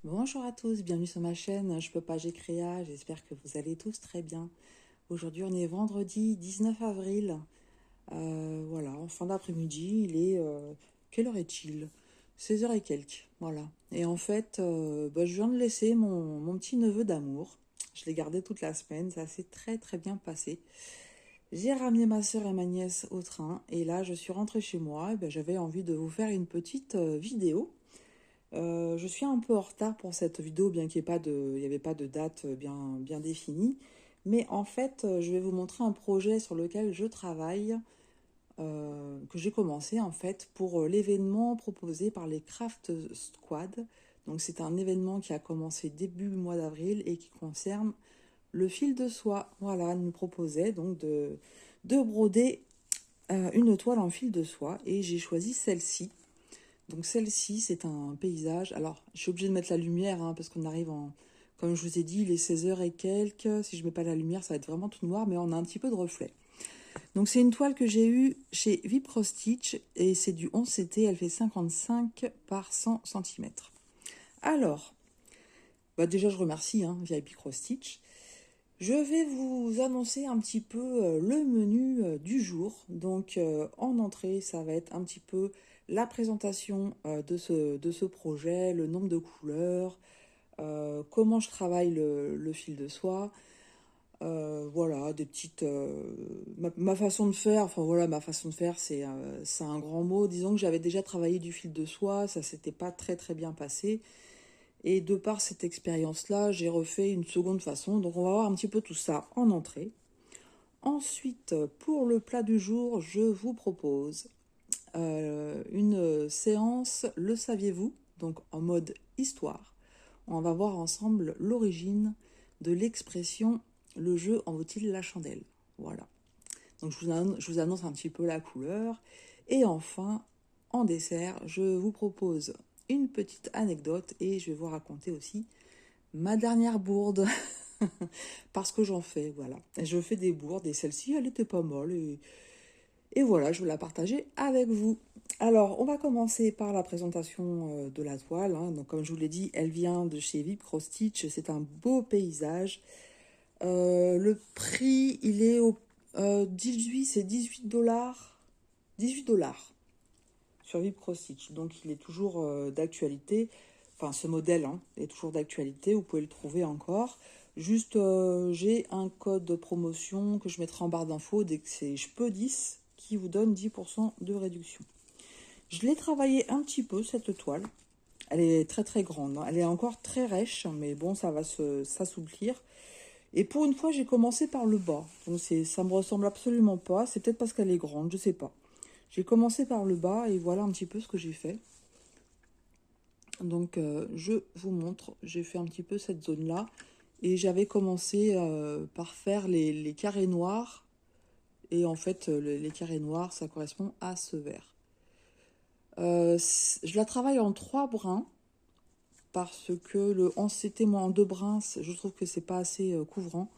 Bonjour à tous, bienvenue sur ma chaîne Je peux pas, j'ai créa, j'espère que vous allez tous très bien. Aujourd'hui on est vendredi 19 avril, voilà, en fin d'après-midi, il est... quelle heure est-il? 16 heures et quelques, voilà. Et en fait, je viens de laisser mon petit neveu d'amour, je l'ai gardé toute la semaine, ça s'est très très bien passé. J'ai ramené ma soeur et ma nièce au train, et là je suis rentrée chez moi, et j'avais envie de vous faire une petite vidéo. Je suis un peu en retard pour cette vidéo, bien qu'il n'y ait pas de, il y avait pas de date bien définie. Mais en fait, je vais vous montrer un projet sur lequel je travaille, que j'ai commencé en fait pour l'événement proposé par les Craft Squad. Donc c'est un événement qui a commencé début mois d'avril et qui concerne le fil de soie. Voilà, elle nous proposait donc de broder une toile en fil de soie et j'ai choisi celle-ci. Donc celle-ci, c'est un paysage. Alors, je suis obligée de mettre la lumière, hein, parce qu'on arrive en... Comme je vous ai dit, il est 16 heures et quelques. Si je mets pas la lumière, ça va être vraiment tout noir, mais on a un petit peu de reflet. Donc c'est une toile que j'ai eue chez Vipro Stitch, et c'est du 11 CT, elle fait 55 par 100 cm. Alors, déjà je remercie via Vipro Stitch. Je vais vous annoncer un petit peu le menu du jour. Donc en entrée, ça va être un petit peu la présentation de ce projet, le nombre de couleurs, comment je travaille le fil de soie, voilà, des petites... ma façon de faire, enfin voilà, ma façon de faire, c'est un grand mot. Disons que j'avais déjà travaillé du fil de soie, ça s'était pas très très bien passé. Et de par cette expérience-là, j'ai refait une seconde façon. Donc on va voir un petit peu tout ça en entrée. Ensuite, pour le plat du jour, je vous propose une séance Le saviez-vous? Donc en mode histoire. On va voir ensemble l'origine de l'expression le jeu en vaut-il la chandelle. Voilà. Donc je vous annonce un petit peu la couleur. Et enfin, en dessert, je vous propose une petite anecdote et je vais vous raconter aussi ma dernière bourde. Parce que j'en fais, voilà. Je fais des bourdes et celle-ci, elle était pas mal. Et voilà, je vais la partager avec vous. Alors, on va commencer par la présentation de la toile, hein. Donc, comme je vous l'ai dit, elle vient de chez Vipro Stitch. C'est un beau paysage. Le prix, il est au 18, c'est 18 dollars. 18 dollars sur Vipro Stitch. Donc, il est toujours d'actualité. Enfin, ce modèle est toujours d'actualité. Vous pouvez le trouver encore. Juste, j'ai un code de promotion que je mettrai en barre d'infos dès que c'est je peux 10 qui vous donne 10% de réduction. Je l'ai travaillé un petit peu cette toile. Elle est très très grande. Elle est encore très rêche, mais bon, ça va s'assouplir. Et pour une fois, j'ai commencé par le bas. Donc ça me ressemble absolument pas. C'est peut-être parce qu'elle est grande, je sais pas. J'ai commencé par le bas et voilà un petit peu ce que j'ai fait. Donc je vous montre, j'ai fait un petit peu cette zone-là. Et j'avais commencé par faire les carrés noirs. Et en fait, les carrés noirs, ça correspond à ce vert. Je la travaille en 3 brins. Parce que le 11 CT, moi, en 2 brins, je trouve que c'est pas assez couvrant.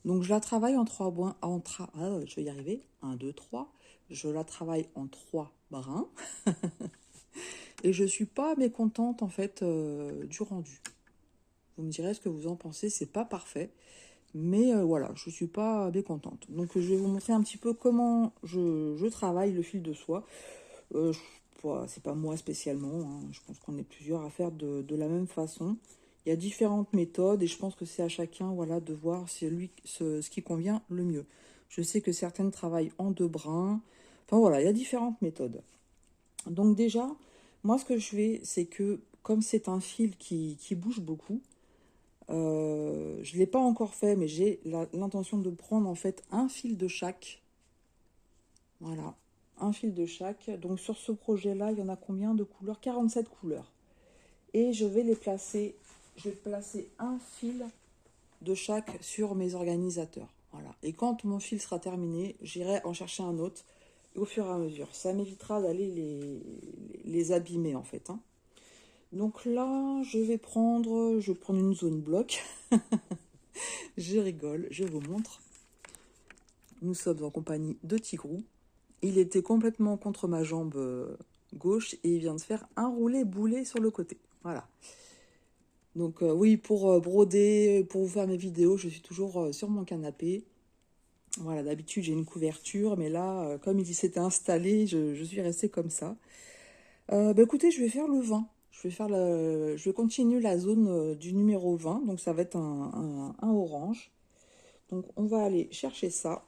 Donc je la travaille en 3 brins. Je vais y arriver. 1, 2, 3. Je la travaille en 3 brins. Et je suis pas mécontente, en fait, du rendu. Vous me direz ce que vous en pensez, c'est pas parfait. Mais voilà, je suis pas mécontente. Donc je vais vous montrer un petit peu comment je travaille le fil de soie. C'est pas moi spécialement, hein. Je pense qu'on est plusieurs à faire de la même façon. Il y a différentes méthodes et je pense que c'est à chacun, voilà, de voir ce qui convient le mieux. Je sais que certaines travaillent en 2 brins. Enfin voilà, il y a différentes méthodes. Donc déjà, moi ce que je fais, c'est que comme c'est un fil qui bouge beaucoup, je ne l'ai pas encore fait, mais j'ai l'intention de prendre en fait un fil de chaque. Voilà, un fil de chaque. Donc sur ce projet-là, il y en a combien de couleurs? 47 couleurs. Et je vais les placer, je vais placer un fil de chaque sur mes organisateurs. Voilà. Et quand mon fil sera terminé, j'irai en chercher un autre au fur et à mesure. Ça m'évitera d'aller les abîmer en fait. Donc là, je vais prendre une zone bloc. Je rigole, je vous montre. Nous sommes en compagnie de Tigrou. Il était complètement contre ma jambe gauche et il vient de faire un roulé boulet sur le côté. Voilà. Donc oui, pour broder, pour vous faire mes vidéos, je suis toujours sur mon canapé. Voilà, d'habitude j'ai une couverture, mais là, comme il s'était installé, je suis restée comme ça. Bah écoutez, je vais faire le 20. Je vais continuer la zone du numéro 20, donc ça va être un orange. Donc on va aller chercher ça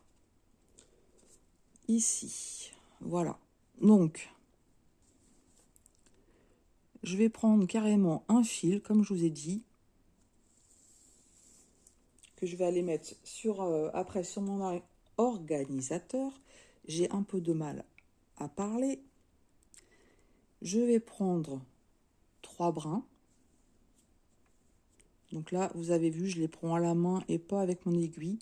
ici. Voilà. Donc, je vais prendre carrément un fil, comme je vous ai dit, que je vais aller mettre sur, après sur mon organisateur. J'ai un peu de mal à parler. Je vais prendre 3 brins. Donc là, vous avez vu, je les prends à la main et pas avec mon aiguille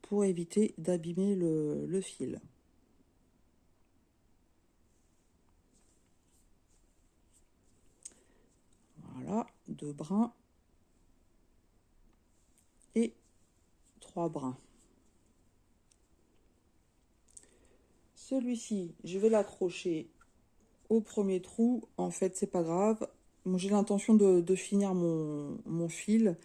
pour éviter d'abîmer le fil. Voilà, 2 brins et 3 brins. Celui-ci, je vais l'accrocher au premier trou. En fait, c'est pas grave. Moi, j'ai l'intention de finir mon fil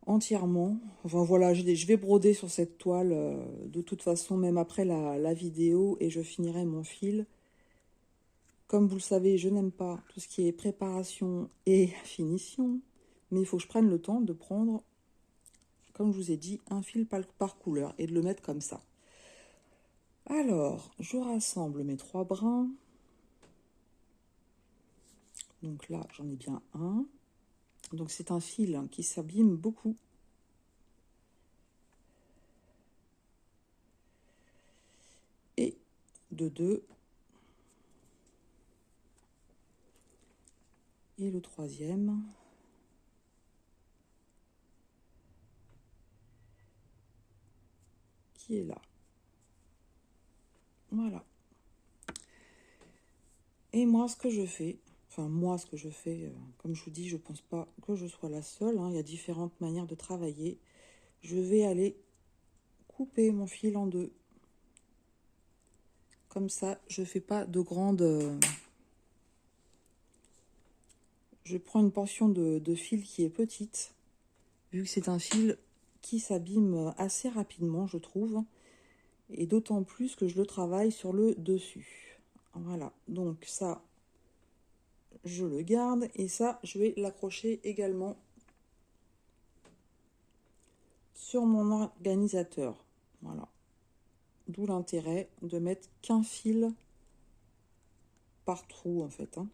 entièrement. Enfin voilà, je vais broder sur cette toile de toute façon, même après la vidéo, et je finirai mon fil. Comme vous le savez, je n'aime pas tout ce qui est préparation et finition, mais il faut que je prenne le temps de prendre, comme je vous ai dit, un fil par couleur et de le mettre comme ça. Alors, je rassemble mes 3 brins. Donc là, j'en ai bien un. Donc c'est un fil qui s'abîme beaucoup. Et de 2. Et le troisième. Qui est là. Voilà. Et moi, ce que je fais, comme je vous dis, je pense pas que je sois la seule, hein, il y a différentes manières de travailler. Je vais aller couper mon fil en 2. Comme ça, je fais pas de grandes... Je prends une portion de fil qui est petite, vu que c'est un fil qui s'abîme assez rapidement, je trouve. Et d'autant plus que je le travaille sur le dessus. Voilà, donc ça, je le garde. Et ça, je vais l'accrocher également sur mon organisateur. Voilà. D'où l'intérêt de mettre qu'un fil par trou, en fait. Hein.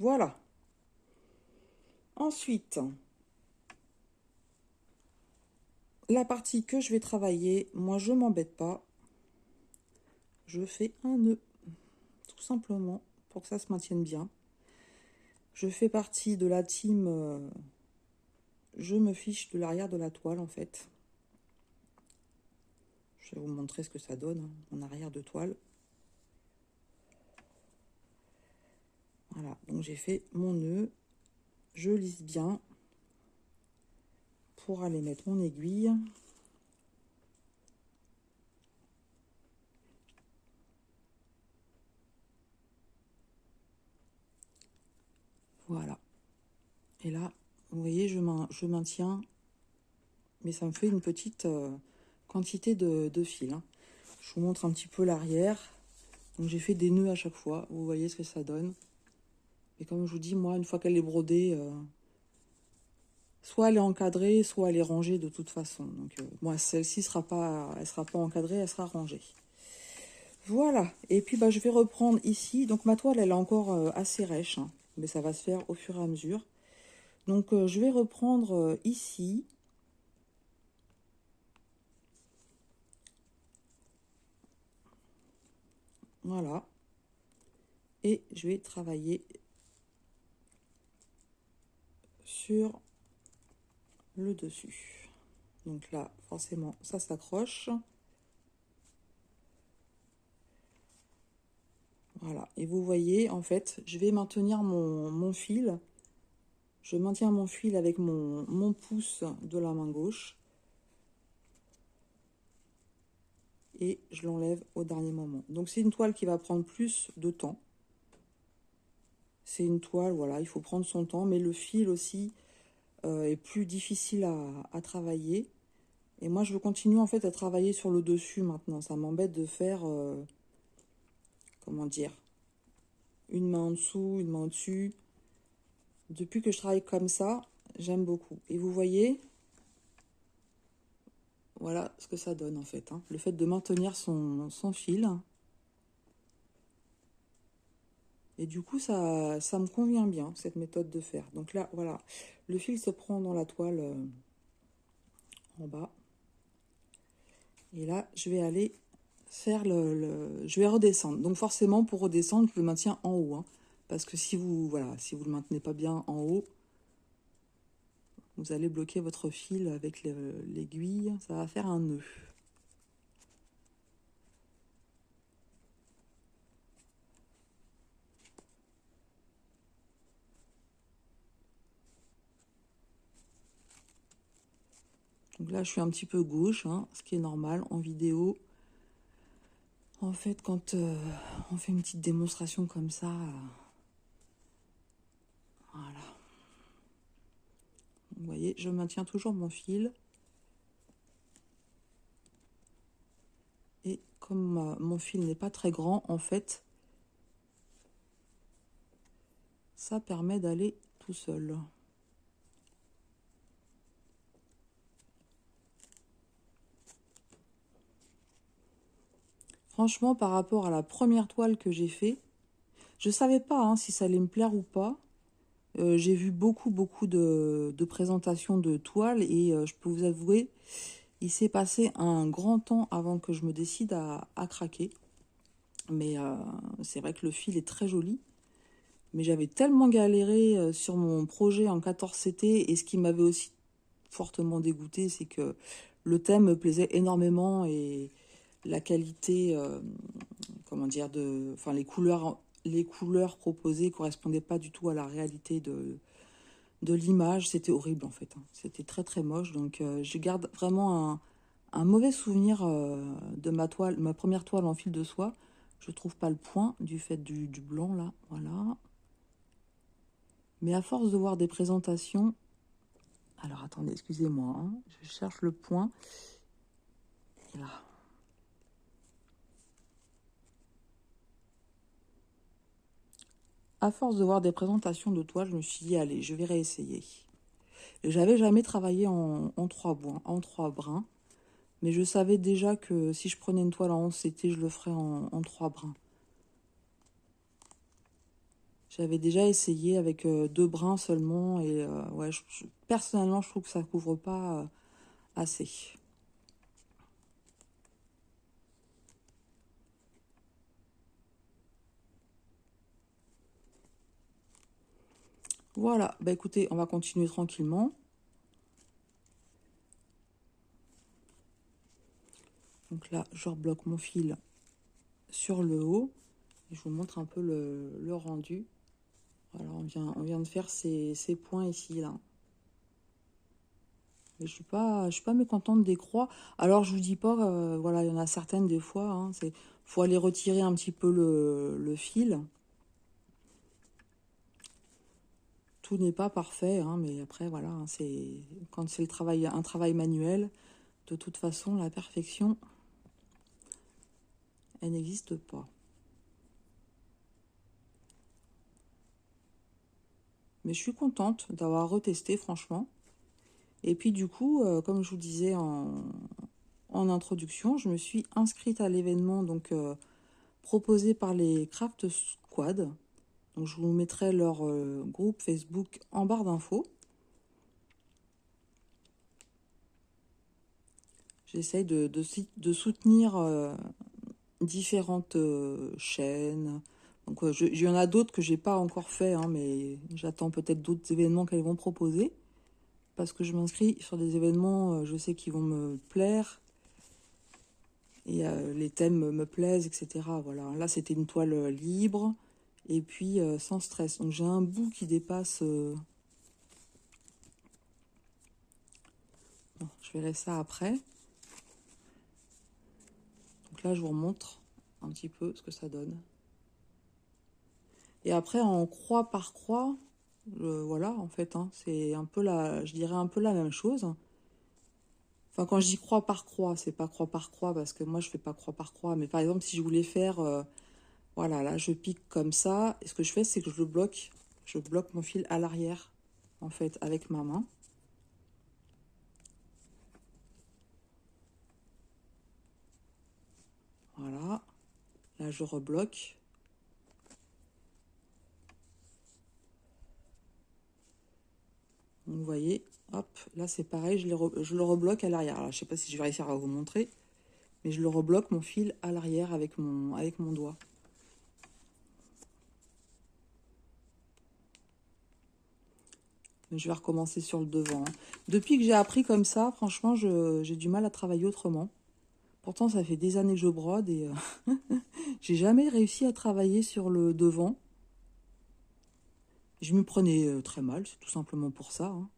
Voilà. Ensuite, la partie que je vais travailler, moi, je m'embête pas. Je fais un nœud, tout simplement, pour que ça se maintienne bien. Je fais partie de la team... je me fiche de l'arrière de la toile, en fait. Je vais vous montrer ce que ça donne, hein, en arrière de toile. Voilà, donc j'ai fait mon nœud. Je lisse bien pour aller mettre mon aiguille. Voilà. Et là, vous voyez, je maintiens, mais ça me fait une petite quantité de fil. Hein. Je vous montre un petit peu l'arrière. Donc j'ai fait des nœuds à chaque fois. Vous voyez ce que ça donne. Et comme je vous dis, moi, une fois qu'elle est brodée, soit elle est encadrée, soit elle est rangée de toute façon. Donc moi, celle-ci elle sera pas encadrée, elle sera rangée. Voilà. Et puis bah, je vais reprendre ici. Donc ma toile, elle est encore assez rêche, hein, mais ça va se faire au fur et à mesure. Donc je vais reprendre ici. Voilà. Et je vais travailler sur le dessus. Donc là, forcément, ça s'accroche. Voilà. Et vous voyez, en fait, je vais maintenir mon fil. Je maintiens mon fil avec mon pouce de la main gauche. et je l'enlève au dernier moment. Donc c'est une toile qui va prendre plus de temps. C'est une toile, voilà, il faut prendre son temps, mais le fil aussi est plus difficile à travailler. Et moi, je veux continuer en fait à travailler sur le dessus maintenant. Ça m'embête de faire, comment dire, une main en dessous, une main au-dessus. Depuis que je travaille comme ça, j'aime beaucoup. Et vous voyez, voilà ce que ça donne en fait, hein. Le fait de maintenir son fil. Et du coup, ça me convient bien, cette méthode de faire. Donc là, voilà, le fil se prend dans la toile en bas. Et là, je vais aller faire je vais redescendre. Donc forcément, pour redescendre, je le maintiens en haut, hein. Parce que si vous, voilà, si vous le maintenez pas bien en haut, vous allez bloquer votre fil avec l'aiguille. Ça va faire un nœud. Donc là, je suis un petit peu gauche, hein, ce qui est normal en vidéo. En fait, quand on fait une petite démonstration comme ça, voilà. Vous voyez, je maintiens toujours mon fil. Et comme mon fil n'est pas très grand, en fait, ça permet d'aller tout seul. Franchement, par rapport à la première toile que j'ai fait, je ne savais pas hein, si ça allait me plaire ou pas. J'ai vu beaucoup de présentations de toiles et je peux vous avouer, il s'est passé un grand temps avant que je me décide à craquer. Mais c'est vrai que le fil est très joli. Mais j'avais tellement galéré sur mon projet en 14CT et ce qui m'avait aussi fortement dégoûté, c'est que le thème me plaisait énormément et la qualité, comment dire, enfin les couleurs proposées correspondaient pas du tout à la réalité de l'image. C'était horrible en fait, hein. C'était très très moche. Donc je garde vraiment un mauvais souvenir de ma première toile en fil de soie. Je trouve pas le point du fait du blanc là, voilà. Mais à force de voir des présentations, alors attendez, excusez-moi, hein, je cherche le point. Là. À force de voir des présentations de toiles, je me suis dit, allez, je vais réessayer. J'avais jamais travaillé en 3 brins, mais je savais déjà que si je prenais une toile en 11CT, je le ferais en 3 brins. J'avais déjà essayé avec 2 brins seulement, et ouais, personnellement, je trouve que ça couvre pas assez. Voilà, bah écoutez, on va continuer tranquillement. Donc là, je rebloque mon fil sur le haut. Et je vous montre un peu le rendu. Voilà, on vient de faire ces points ici, là. Mais je suis pas mécontente des croix. Alors, je vous dis pas, voilà, il y en a certaines des fois, hein, faut aller retirer un petit peu le fil. Tout n'est pas parfait, hein, mais après, voilà, hein, quand c'est un travail manuel, de toute façon, la perfection, elle n'existe pas. Mais je suis contente d'avoir retesté, franchement. Et puis, du coup, comme je vous disais en introduction, je me suis inscrite à l'événement donc proposé par les Craft Squad. Donc je vous mettrai leur groupe Facebook en barre d'infos. J'essaye de soutenir différentes chaînes. Donc il y en a d'autres que j'ai pas encore fait, hein, mais j'attends peut-être d'autres événements qu'elles vont proposer. Parce que je m'inscris sur des événements, je sais qu'ils vont me plaire. Et les thèmes me plaisent, etc. Voilà. Là, c'était une toile libre et puis sans stress. Donc, j'ai un bout qui dépasse. Bon, je verrai ça après. Donc Donc là, je vous remontre un petit peu ce que ça donne. Et après, en croix par croix, voilà, en fait, hein, c'est un peu je dirais un peu la même chose. Enfin, quand je dis croix par croix, c'est pas croix par croix, parce que moi, je fais pas croix par croix. Mais par exemple, si je voulais faire, voilà, là, je pique comme ça. Et ce que je fais, c'est que je le bloque. Je bloque mon fil à l'arrière, en fait, avec ma main. Voilà. Là, je rebloque. Donc, vous voyez, hop, là, c'est pareil, je le rebloque à l'arrière. Alors, je sais pas si je vais réussir à vous montrer, mais je le rebloque mon fil à l'arrière avec mon doigt. Je vais recommencer sur le devant. Depuis que j'ai appris comme ça, franchement, j'ai du mal à travailler autrement. Pourtant, ça fait des années que je brode et j'ai jamais réussi à travailler sur le devant. Je m'y prenais très mal, c'est tout simplement pour ça, hein.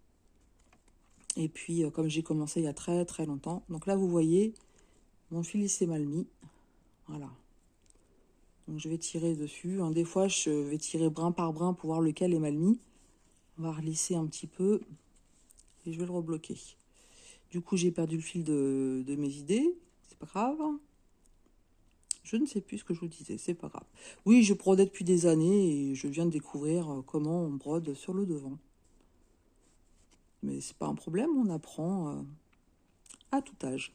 Et puis, comme j'ai commencé il y a très très longtemps, donc là, vous voyez, mon fil il s'est mal mis. Voilà. Donc, je vais tirer dessus. Hein. Des fois, je vais tirer brin par brin pour voir lequel est mal mis. On va relisser un petit peu et je vais le rebloquer. Du coup, j'ai perdu le fil de mes idées. C'est pas grave. Je ne sais plus ce que je vous disais, c'est pas grave. Oui, je brodais depuis des années et je viens de découvrir comment on brode sur le devant. Mais c'est pas un problème, on apprend à tout âge.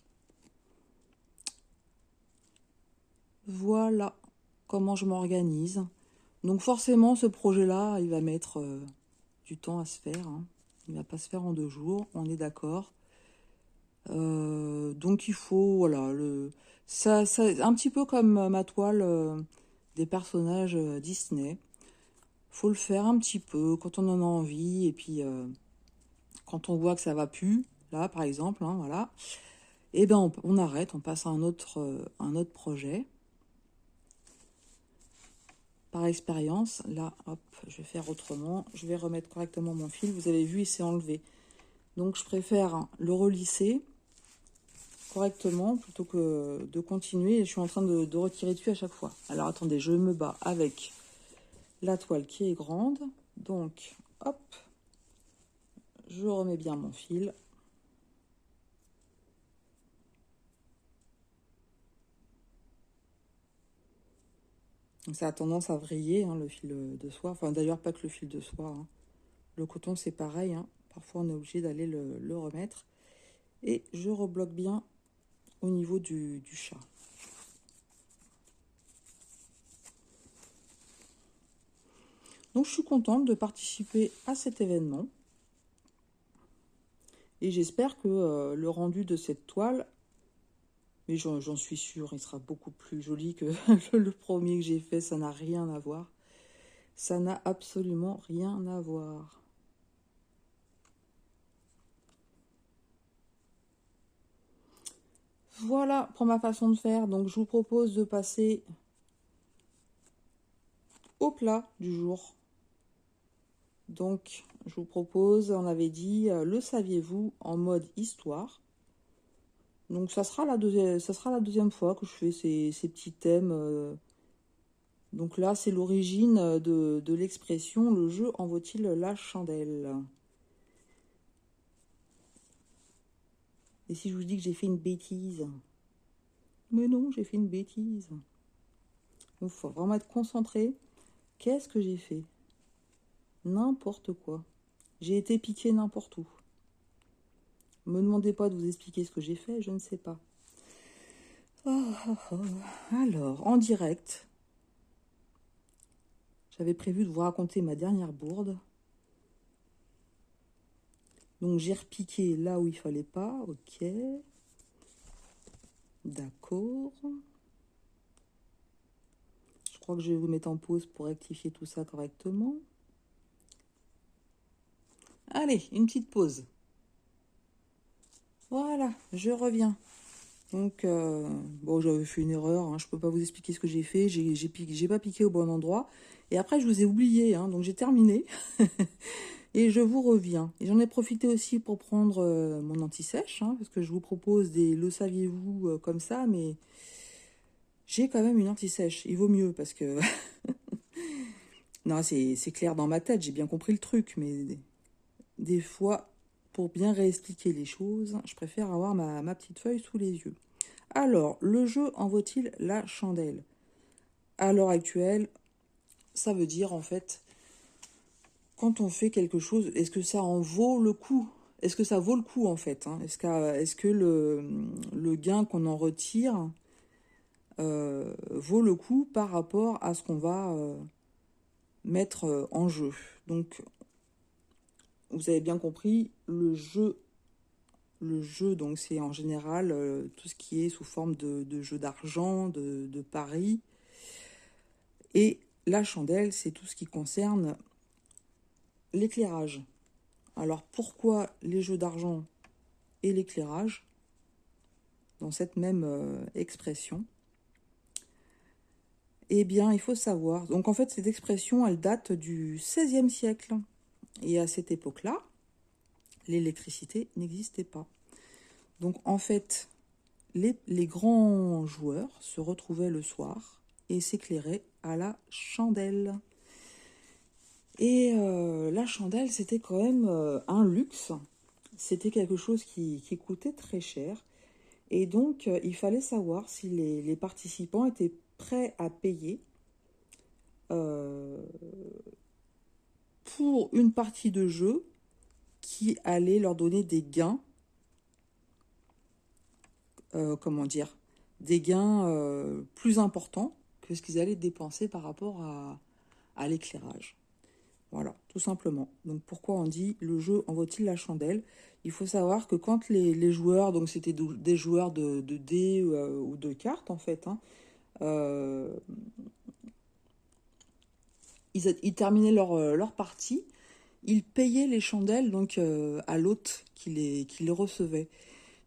Voilà comment je m'organise. Donc forcément, ce projet-là, il va mettre du temps à se faire, hein. Il ne va pas se faire en 2 jours, on est d'accord. Donc il faut, voilà, ça, un petit peu comme ma toile des personnages Disney. Faut le faire un petit peu quand on en a envie et puis quand on voit que ça va plus, là par exemple, hein, voilà, et ben on arrête, on passe à un autre projet. Par expérience, là, hop, je vais faire autrement. Je vais remettre correctement mon fil. Vous avez vu, il s'est enlevé. Donc je préfère le relisser correctement plutôt que de continuer. Je suis en train de retirer dessus à chaque fois. Alors attendez, je me bats avec la toile qui est grande. Donc, hop, je remets bien mon fil. Donc, ça a tendance à vriller, hein, le fil de soie. Enfin, d'ailleurs, pas que le fil de soie, hein. Le coton, c'est pareil, hein. Parfois, on est obligé d'aller le remettre. Et je rebloque bien au niveau du chat. Donc, je suis contente de participer à cet événement. Et j'espère que le rendu de cette toile, mais j'en suis sûre, il sera beaucoup plus joli que le premier que j'ai fait. Ça n'a rien à voir. Ça n'a absolument rien à voir. Voilà pour ma façon de faire. Donc, je vous propose de passer au plat du jour. Donc, je vous propose, on avait dit, le saviez-vous en mode histoire. Donc, ça sera la deuxième fois que je fais ces petits thèmes. Donc là, c'est l'origine de l'expression « le jeu en vaut-il la chandelle ?» Et si je vous dis que j'ai fait une bêtise? Mais non, j'ai fait une bêtise. Il faut vraiment être concentré. Qu'est-ce que j'ai fait? N'importe quoi. J'ai été piqué n'importe où. Ne me demandez pas de vous expliquer ce que j'ai fait, je ne sais pas. Alors, en direct, j'avais prévu de vous raconter ma dernière bourde. Donc, j'ai repiqué là où il fallait pas. Ok. D'accord. Je crois que je vais vous mettre en pause pour rectifier tout ça correctement. Allez, une petite pause. Voilà, je reviens. Donc, bon, j'avais fait une erreur, hein, je ne peux pas vous expliquer ce que j'ai fait, j'ai pas piqué au bon endroit. Et après, je vous ai oublié, hein, donc j'ai terminé. Et je vous reviens. Et j'en ai profité aussi pour prendre mon anti-sèche, hein, parce que je vous propose le saviez-vous comme ça, mais J'ai quand même une anti-sèche. Il vaut mieux parce que... non, c'est clair dans ma tête, j'ai bien compris le truc, mais des fois, pour bien réexpliquer les choses, je préfère avoir ma petite feuille sous les yeux. Alors, le jeu en vaut-il la chandelle? À l'heure actuelle, ça veut dire en fait, quand on fait quelque chose, est-ce que ça en vaut le coup? Est-ce que ça vaut le coup en fait, hein? Est-ce que le gain qu'on en retire vaut le coup par rapport à ce qu'on va mettre en jeu? Donc, vous avez bien compris, le jeu donc c'est en général tout ce qui est sous forme de jeu d'argent, de paris. Et la chandelle, c'est tout ce qui concerne l'éclairage. Alors pourquoi les jeux d'argent et l'éclairage dans cette même expression? Eh bien, il faut savoir. Donc en fait, cette expression, elle date du XVIe siècle. Et à cette époque-là, l'électricité n'existait pas. Donc en fait, les grands joueurs se retrouvaient le soir et s'éclairaient à la chandelle. Et la chandelle, c'était quand même un luxe. C'était quelque chose qui coûtait très cher. Et donc, il fallait savoir si les participants étaient prêts à payer euh, pour une partie de jeu qui allait leur donner des gains, comment dire, des gains plus importants que ce qu'ils allaient dépenser par rapport à l'éclairage. Voilà, tout simplement. Donc pourquoi on dit le jeu en vaut-il la chandelle? Il faut savoir que quand les joueurs, donc c'était des joueurs de dés ou de cartes en fait, hein, euh, ils terminaient leur partie, ils payaient les chandelles donc à l'hôte qui les recevait.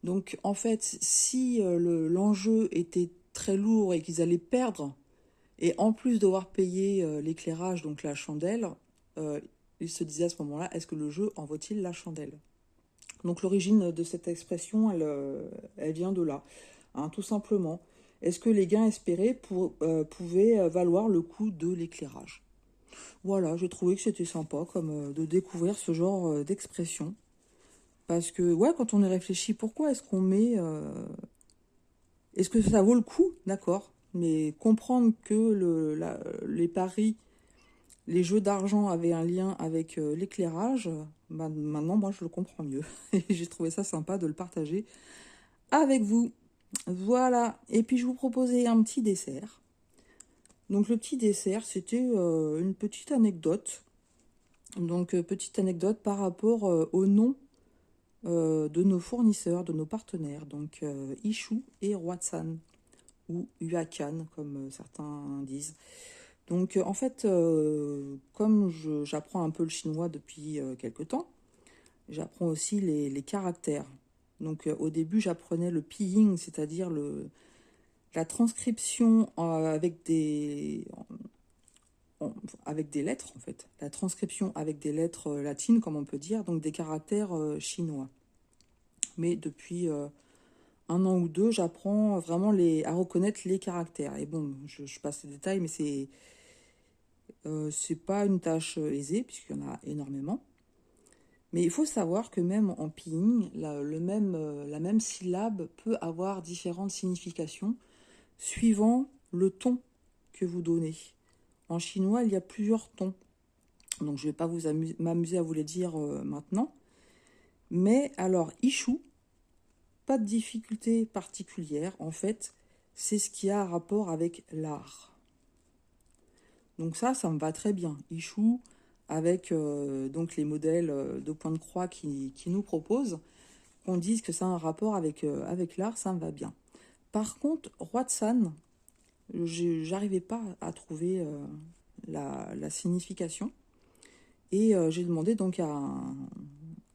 Donc en fait, si l'enjeu était très lourd et qu'ils allaient perdre, et en plus devoir payer l'éclairage, donc la chandelle, euh, ils se disaient à ce moment-là, est-ce que le jeu en vaut-il la chandelle? Donc l'origine de cette expression, elle vient de là, hein, tout simplement. Est-ce que les gains espérés pouvaient valoir le coût de l'éclairage? Voilà, j'ai trouvé que c'était sympa comme de découvrir ce genre d'expression. Parce que, ouais, quand on y réfléchit, pourquoi est-ce qu'on met... est-ce que ça vaut le coup? D'accord. Mais comprendre que les paris, les jeux d'argent avaient un lien avec l'éclairage, bah, maintenant, moi, je le comprends mieux. Et j'ai trouvé ça sympa de le partager avec vous. Voilà. Et puis, je vous proposais un petit dessert. Donc, le petit dessert, c'était une petite anecdote. Donc, petite anecdote par rapport au nom de nos fournisseurs, de nos partenaires, donc Ishu et Watsan, ou Huacan, comme certains disent. Donc en fait, comme j'apprends un peu le chinois depuis quelque temps, j'apprends aussi les caractères. Donc au début, j'apprenais le pinyin, c'est-à-dire la transcription avec des lettres, en fait. La transcription avec des lettres latines, comme on peut dire, donc des caractères chinois. Mais depuis un an ou deux, j'apprends vraiment à reconnaître les caractères. Et bon, je passe les détails, mais c'est pas une tâche aisée, puisqu'il y en a énormément. Mais il faut savoir que même en pinyin, la même syllabe peut avoir différentes significations suivant le ton que vous donnez. En chinois, il y a plusieurs tons. Donc je ne vais pas m'amuser à vous les dire maintenant. Mais alors, Ishu, pas de difficulté particulière. En fait, c'est ce qui a rapport avec l'art. Donc ça me va très bien. Ishu, avec donc les modèles de points de croix qui nous proposent, qu'on dise que ça a un rapport avec l'art, ça me va bien. Par contre, Huatsan, j'arrivais pas à trouver la signification. Et j'ai demandé donc à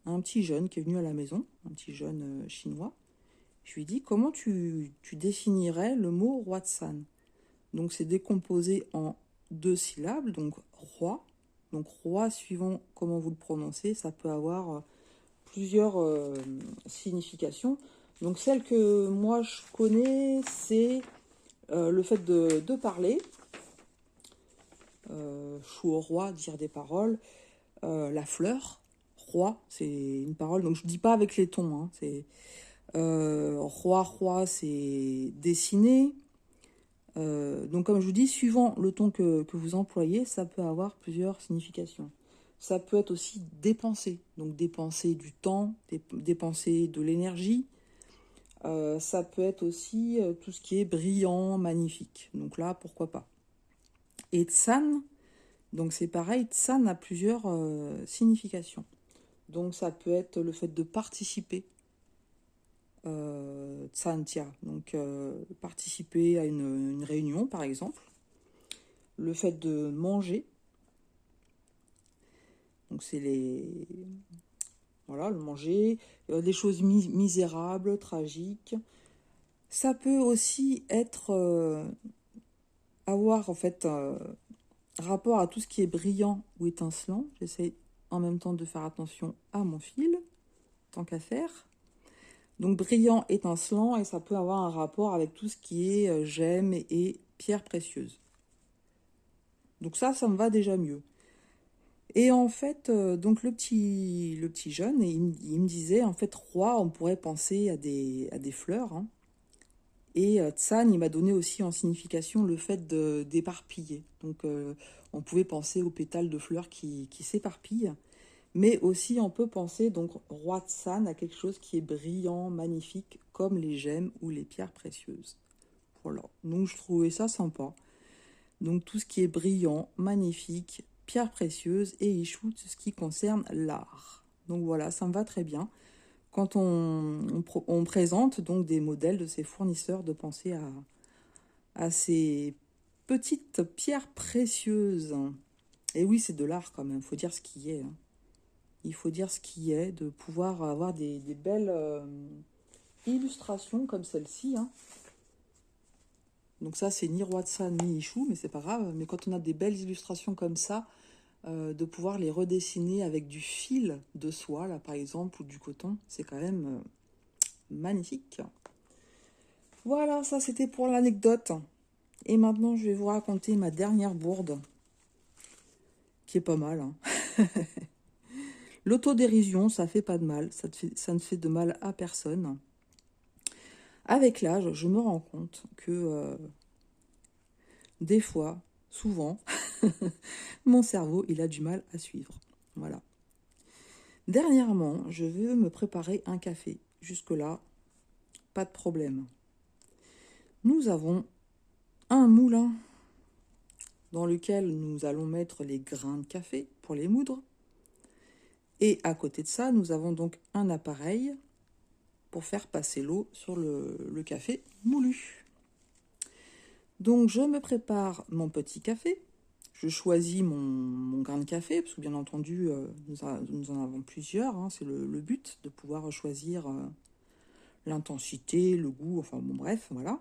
un petit jeune qui est venu à la maison, un petit jeune chinois. Je lui ai dit, comment tu définirais le mot Huatsan? Donc c'est décomposé en deux syllabes, donc roi. Donc roi, suivant comment vous le prononcez, ça peut avoir plusieurs significations. Donc celle que moi je connais, c'est Le fait de parler, chou au roi, dire des paroles, la fleur, roi, c'est une parole, donc je dis pas avec les tons, hein, c'est roi, roi, c'est dessiner. Donc comme je vous dis, suivant le ton que vous employez, ça peut avoir plusieurs significations. Ça peut être aussi dépenser, donc dépenser du temps, dépenser de l'énergie. Ça peut être aussi tout ce qui est brillant, magnifique. Donc là, pourquoi pas. Et tsan, donc c'est pareil, tsan a plusieurs significations. Donc ça peut être le fait de participer, tsantia, donc participer à une réunion par exemple. Le fait de manger, donc c'est les... Voilà, le manger, des choses misérables, tragiques. Ça peut aussi être... avoir en fait rapport à tout ce qui est brillant ou étincelant. J'essaie en même temps de faire attention à mon fil, tant qu'à faire. Donc brillant, étincelant, et ça peut avoir un rapport avec tout ce qui est gemmes et pierres précieuses. Donc ça me va déjà mieux. Et en fait, donc le petit jeune, il me disait, en fait, roi, on pourrait penser à des fleurs, hein. Et tsan, il m'a donné aussi en signification le fait d'éparpiller. Donc on pouvait penser aux pétales de fleurs qui s'éparpillent. Mais aussi on peut penser, donc roi tsan, à quelque chose qui est brillant, magnifique, comme les gemmes ou les pierres précieuses. Voilà, donc je trouvais ça sympa. Donc tout ce qui est brillant, magnifique, pierres précieuses et Ishu, ce qui concerne l'art. Donc voilà, ça me va très bien. Quand on présente donc des modèles de ces fournisseurs, de penser à ces petites pierres précieuses. Et oui, c'est de l'art quand même, il faut dire ce qui est, hein. Il faut dire ce qui est, de pouvoir avoir des belles illustrations comme celle-ci, hein. Donc ça, c'est ni roi de ça, ni Ishu, mais c'est pas grave. Mais quand on a des belles illustrations comme ça, de pouvoir les redessiner avec du fil de soie, là par exemple, ou du coton, c'est quand même magnifique. Voilà, ça c'était pour l'anecdote. Et maintenant, je vais vous raconter ma dernière bourde, qui est pas mal, hein. L'autodérision, ça fait pas de mal, ça ne fait de mal à personne. Avec l'âge, je me rends compte que des fois, souvent, mon cerveau, il a du mal à suivre. Voilà. Dernièrement, je veux me préparer un café. Jusque-là, pas de problème. Nous avons un moulin dans lequel nous allons mettre les grains de café pour les moudre. Et à côté de ça, nous avons donc un appareil pour faire passer l'eau sur le café moulu. Donc je me prépare mon petit café. Je choisis mon grain de café, parce que bien entendu, nous en avons plusieurs, hein. C'est le but, de pouvoir choisir l'intensité, le goût, enfin bon bref, voilà.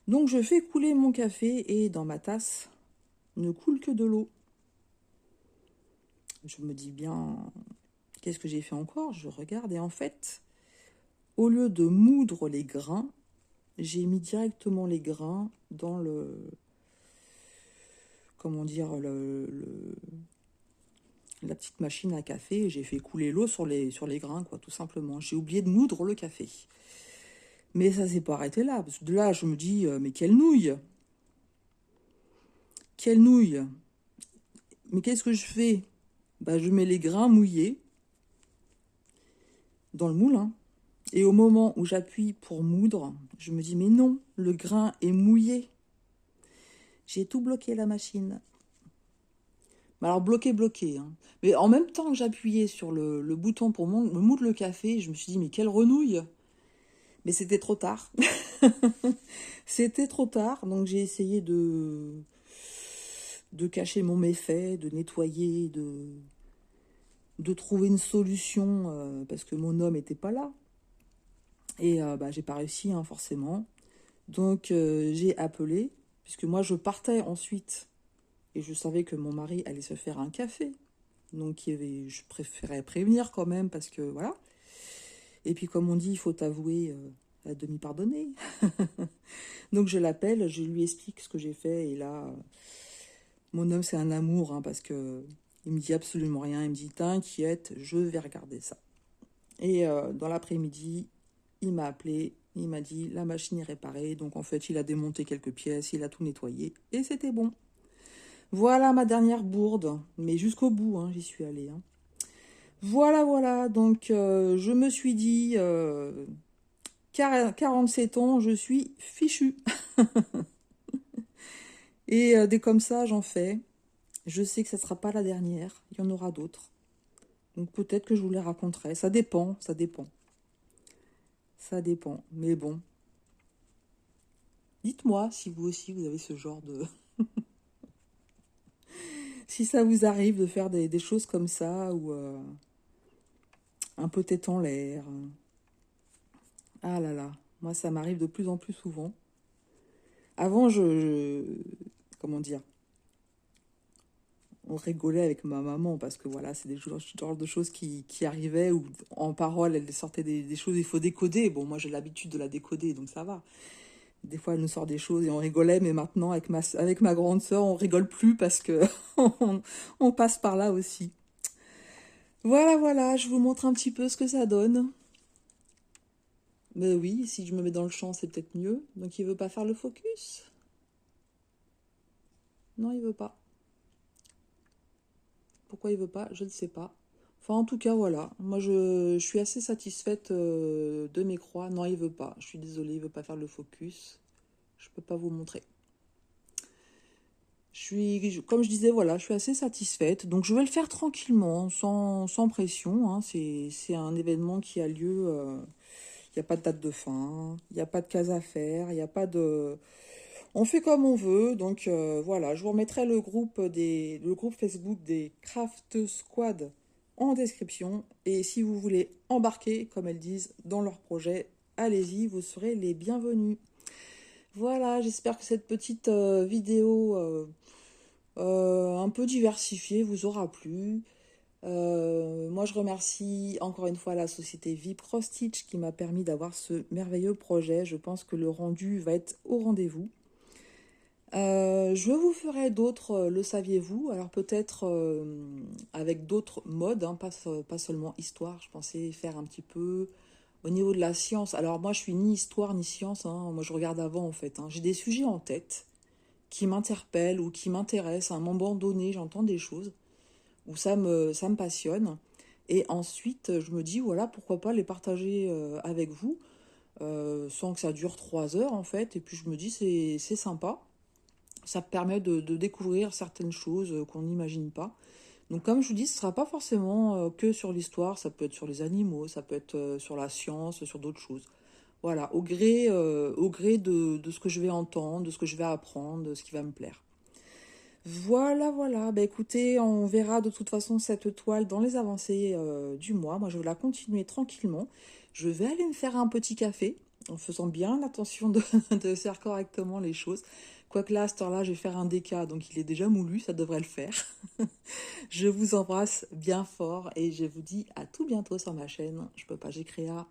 Donc je fais couler mon café et dans ma tasse ne coule que de l'eau. Je me dis bien, qu'est-ce que j'ai fait encore? Je regarde et en fait, au lieu de moudre les grains, j'ai mis directement les grains dans comment dire, la petite machine à café et j'ai fait couler l'eau sur les grains, quoi, tout simplement. J'ai oublié de moudre le café. Mais ça s'est pas arrêté là, parce que de là, je me dis, mais quelle nouille! Quelle nouille! Mais qu'est-ce que je fais? Bah, je mets les grains mouillés dans le moulin. Et au moment où j'appuie pour moudre, je me dis, mais non, le grain est mouillé. J'ai tout bloqué la machine. Alors bloqué, hein. Mais en même temps que j'appuyais sur le bouton pour me moudre le café, je me suis dit, mais quelle renouille! Mais c'était trop tard. C'était trop tard, donc j'ai essayé de cacher mon méfait, de nettoyer, de trouver une solution, parce que mon homme n'était pas là. Et bah, j'ai pas réussi, hein, forcément. Donc j'ai appelé, puisque moi je partais ensuite, et je savais que mon mari allait se faire un café. Donc je préférais prévenir quand même, parce que voilà. Et puis comme on dit, il faut avouer de m'y pardonner. Donc je l'appelle, je lui explique ce que j'ai fait, et là, mon homme c'est un amour, hein, parce que il me dit absolument rien, il me dit t'inquiète, je vais regarder ça. Et dans l'après-midi, il m'a appelé, il m'a dit la machine est réparée, donc en fait il a démonté quelques pièces, il a tout nettoyé, et c'était bon. Voilà ma dernière bourde, mais jusqu'au bout, hein, j'y suis allée. Hein. Voilà, voilà, donc je me suis dit, 47 ans, je suis fichue. Et des comme ça, j'en fais. Je sais que ça ne sera pas la dernière, il y en aura d'autres. Donc peut-être que je vous les raconterai, ça dépend, ça dépend. Ça dépend, mais bon. Dites-moi si vous aussi vous avez ce genre de... si ça vous arrive de faire des choses comme ça, ou un peu tête en l'air. Ah là là, moi ça m'arrive de plus en plus souvent. Avant, comment dire, on rigolait avec ma maman parce que voilà, c'est des genres de choses qui arrivaient, où en parole, elle sortait des choses, il faut décoder. Bon, moi j'ai l'habitude de la décoder, donc ça va. Des fois, elle nous sort des choses et on rigolait, mais maintenant, avec ma grande sœur, on rigole plus parce que on passe par là aussi. Voilà, voilà, je vous montre un petit peu ce que ça donne. Mais oui, si je me mets dans le champ, c'est peut-être mieux. Donc il veut pas faire le focus? Non, il veut pas. Pourquoi il veut pas? Je ne sais pas. Enfin, en tout cas, voilà. Moi, je suis assez satisfaite de mes croix. Non, il veut pas. Je suis désolée, il veut pas faire le focus. Je peux pas vous montrer. Comme je disais, voilà, je suis assez satisfaite. Donc, je vais le faire tranquillement, sans pression. Hein. C'est un événement qui a lieu. Il n'y a pas de date de fin. Il n'y a pas de case à faire. Il n'y a pas de... On fait comme on veut. Donc, voilà. Je vous remettrai le groupe Facebook des Craft Squad en description. Et si vous voulez embarquer, comme elles disent, dans leur projet, allez-y, vous serez les bienvenus. Voilà, j'espère que cette petite vidéo un peu diversifiée vous aura plu. Moi, je remercie encore une fois la société VIP Cross Stitch qui m'a permis d'avoir ce merveilleux projet. Je pense que le rendu va être au rendez-vous. Je vous ferai d'autres, le saviez-vous? Alors peut-être avec d'autres modes, hein, pas seulement histoire. Je pensais faire un petit peu au niveau de la science. Alors moi, je suis ni histoire ni science. Hein. Moi, je regarde avant en fait. Hein. J'ai des sujets en tête qui m'interpellent ou qui m'intéressent. À un moment donné, j'entends des choses où ça me passionne. Et ensuite, je me dis, voilà, pourquoi pas les partager avec vous, sans que ça dure 3 heures en fait. Et puis je me dis, c'est sympa. Ça permet de découvrir certaines choses qu'on n'imagine pas. Donc comme je vous dis, ce ne sera pas forcément que sur l'histoire, ça peut être sur les animaux, ça peut être sur la science, sur d'autres choses. Voilà, au gré de ce que je vais entendre, de ce que je vais apprendre, de ce qui va me plaire. Voilà, voilà. Bah, écoutez, on verra de toute façon cette toile dans les avancées du mois. Moi, je vais la continuer tranquillement. Je vais aller me faire un petit café en faisant bien attention de faire correctement les choses. Quoique là, à cette heure-là, je vais faire un déca, donc il est déjà moulu, ça devrait le faire. Je vous embrasse bien fort et je vous dis à tout bientôt sur ma chaîne. Je peux pas, j'ai créa.